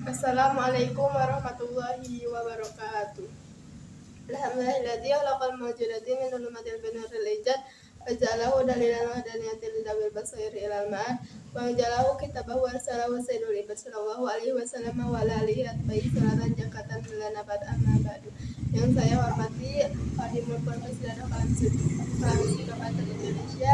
Assalamualaikum warahmatullahi wabarakatuh. Alhamdulillahilladzi khalaqal mawjudati min dhulumatil binuril ijad wa ja'alahu dalilan wa hadaniyatil lidawil basairi ilal ma'ad wa ja'alahu kitabahu wa arsalahu sayyidul ibad sallallahu alaihi wasallam wa ala alihi atba'i salatan jakatan bila nabat amma ba'du. Yang saya hormati Khadimul Pondok Sedadah Kalamisi Kabupaten Indonesia,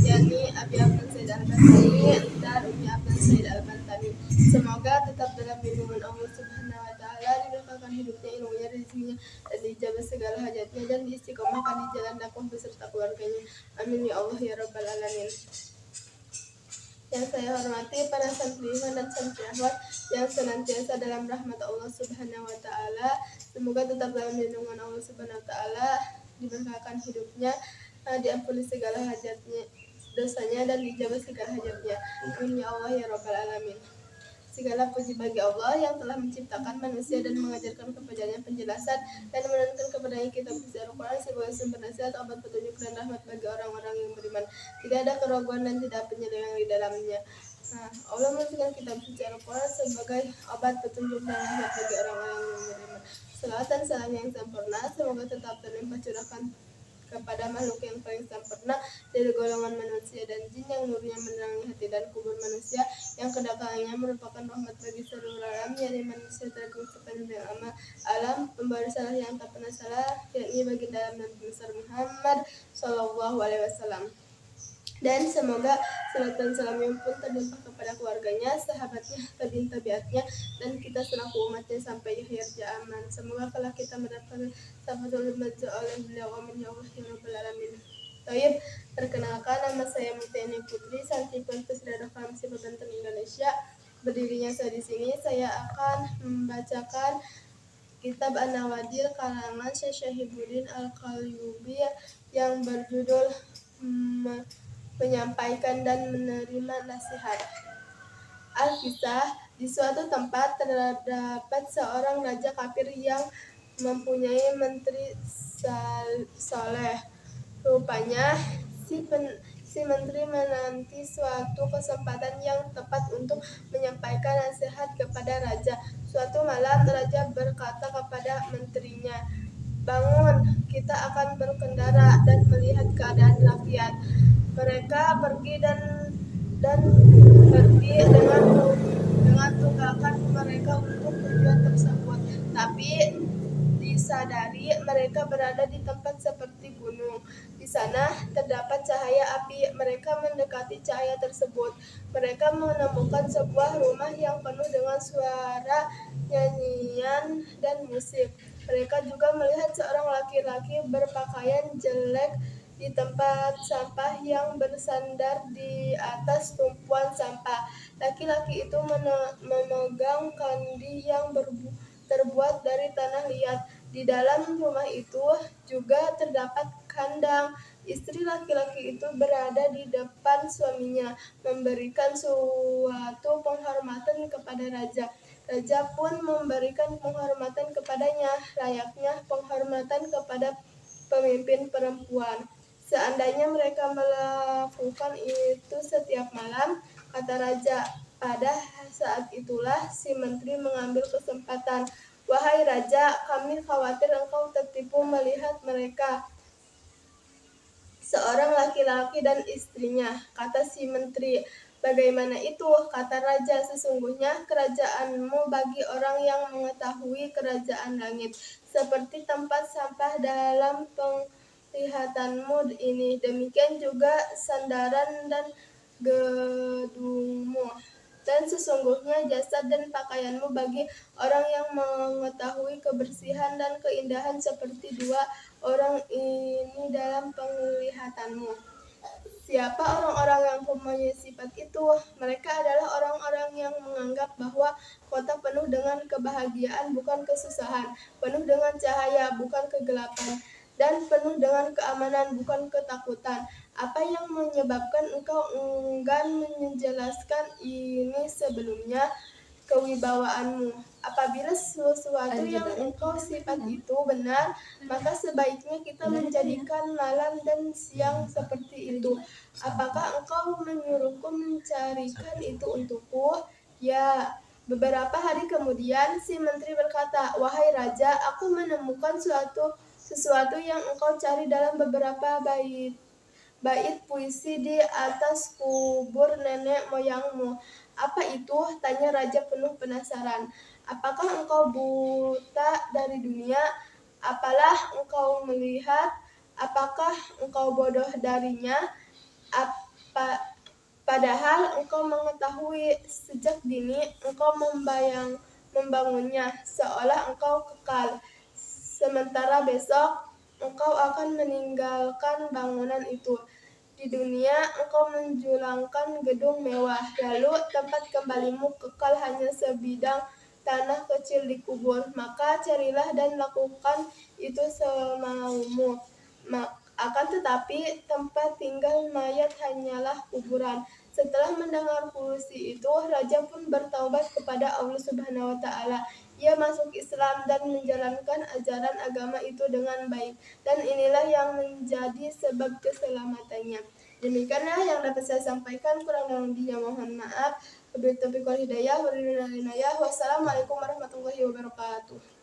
yakni Abi Abdul Said Al-Bantani dan Umi Abdul Said Al-Bantani. Semoga tetap dalam lindungan Allah Subhanahu wa taala, diberkahkan hidupnya, ilmunya, rezekinya, dan dijabah segala hajatnya, dan diistiqomahkan di jalan dakwah beserta keluarganya. Amin ya Allah ya rabbal alamin. Yang saya hormati para santriwan dan santriwat yang senantiasa dalam rahmat Allah Subhanahu wa taala, semoga tetap dalam lindungan Allah Subhanahu wa taala, diberkahkan hidupnya, diampuni segala hajatnya, dosanya, dan dijabah segala hajatnya. Amin ya Allah ya rabbal alamin. Segala puji bagi Allah yang telah menciptakan manusia dan mengajarkan kepadanya penjelasan dan menurunkan kepadanya kitab suci Al-Quran sebagai sumber nasihat, obat petunjuk, dan rahmat bagi orang-orang yang beriman. Tidak ada keraguan dan tidak penyelewengan di dalamnya. Allah menurunkan kitab suci Al-Quran sebagai obat petunjuk dan rahmat bagi orang-orang yang beriman. Salawat dan salam yang sempurna semoga tetap terlimpah curahkan kepada makhluk yang paling sempurna dari golongan manusia dan jin, yang nurnya menerangi hati dan kubur manusia, yang kedatangannya merupakan rahmat bagi seluruh alam, yakni manusia terkait sepanjang alam, pembawa salah yang tak pernah salah, yakni baginda Nabi besar Muhammad Sallallahu Alaihi Wasallam. Dan semoga salat dan salamnya pun terlimpah kepada keluarganya, sahabatnya, tabi'in tabi'atnya, dan kita selaku umatnya sampai akhir zaman. Semoga kalau kita mendapatkan syafatul majza oleh beliau, amin ya Allah ya rabbal alamin. Baik, perkenalkan, nama saya Mutiani Putri, santri Pondok Sedadah Kalamisi Banten Indonesia. Berdirinya saya di sini, saya akan membacakan kitab An-Nawadir karangan Syekh Syahibuddin Al-Qalyubi yang berjudul menyampaikan dan menerima nasihat. Al-Kisah, di suatu tempat terdapat seorang raja kafir yang mempunyai menteri soleh. Rupanya si menteri menanti suatu kesempatan yang tepat untuk menyampaikan nasihat kepada raja. Suatu malam raja berkata kepada menterinya, "Bangun, kita akan berkendara dan melihat keadaan rakyat." Mereka pergi dan pergi dengan tunggakan mereka untuk tujuan tersebut. Tapi disadari mereka berada di tempat seperti gunung. Di sana terdapat cahaya api. Mereka mendekati cahaya tersebut. Mereka menemukan sebuah rumah yang penuh dengan suara nyanyian dan musik. Mereka juga melihat seorang laki-laki berpakaian jelek di tempat sampah yang bersandar di atas tumpuan sampah. Laki-laki itu memegang kandi yang terbuat dari tanah liat. Di dalam rumah itu juga terdapat kandang. Istri laki-laki itu berada di depan suaminya, memberikan suatu penghormatan kepada raja. Raja pun memberikan penghormatan kepadanya, layaknya penghormatan kepada pemimpin perempuan. Seandainya mereka melakukan itu setiap malam, kata raja. Pada saat itulah si menteri mengambil kesempatan. "Wahai raja, kami khawatir engkau tertipu melihat mereka, seorang laki-laki dan istrinya," kata si menteri. "Bagaimana itu?" kata raja. "Sesungguhnya kerajaanmu bagi orang yang mengetahui kerajaan langit, seperti tempat sampah dalam penglihatanmu ini. Demikian juga sandaran dan gedungmu. Dan sesungguhnya jasad dan pakaianmu bagi orang yang mengetahui kebersihan dan keindahan seperti dua orang ini dalam penglihatanmu." Siapa orang-orang yang mempunyai sifat itu? Mereka adalah orang-orang yang menganggap bahwa kota penuh dengan kebahagiaan bukan kesusahan, penuh dengan cahaya bukan kegelapan, dan penuh dengan keamanan bukan ketakutan. Apa yang menyebabkan engkau enggan menjelaskan ini sebelumnya? Kewibawaanmu. Apabila sesuatu yang engkau sifat itu benar, maka sebaiknya kita menjadikan malam dan siang seperti itu. Apakah engkau menyuruhku mencarikan itu untukku? Ya, Beberapa hari kemudian, si menteri berkata, "Wahai raja, aku menemukan sesuatu yang engkau cari dalam beberapa bait puisi di atas kubur nenek moyangmu." "Apa itu?" tanya raja penuh penasaran. "Apakah engkau buta dari dunia? Apalah engkau melihat? Apakah engkau bodoh darinya? Padahal engkau mengetahui sejak dini, engkau membangunnya seolah engkau kekal. Sementara besok engkau akan meninggalkan bangunan itu. Di dunia engkau menjulangkan gedung mewah, lalu tempat kembalimu kekal hanya sebidang tanah kecil di kubur. Maka carilah dan lakukan itu semaumu. Akan tetapi tempat tinggal mayat hanyalah kuburan." Setelah mendengar puisi itu, raja pun bertaubat kepada Allah Subhanahu wa Ta'ala. Ia masuk Islam dan menjalankan ajaran agama itu dengan baik, dan inilah yang menjadi sebab keselamatannya. Demikianlah yang dapat saya sampaikan, kurang dan lebihnya mohon maaf. Wabillahi taufiq wal hidayah. Wassalamualaikum warahmatullahi wabarakatuh.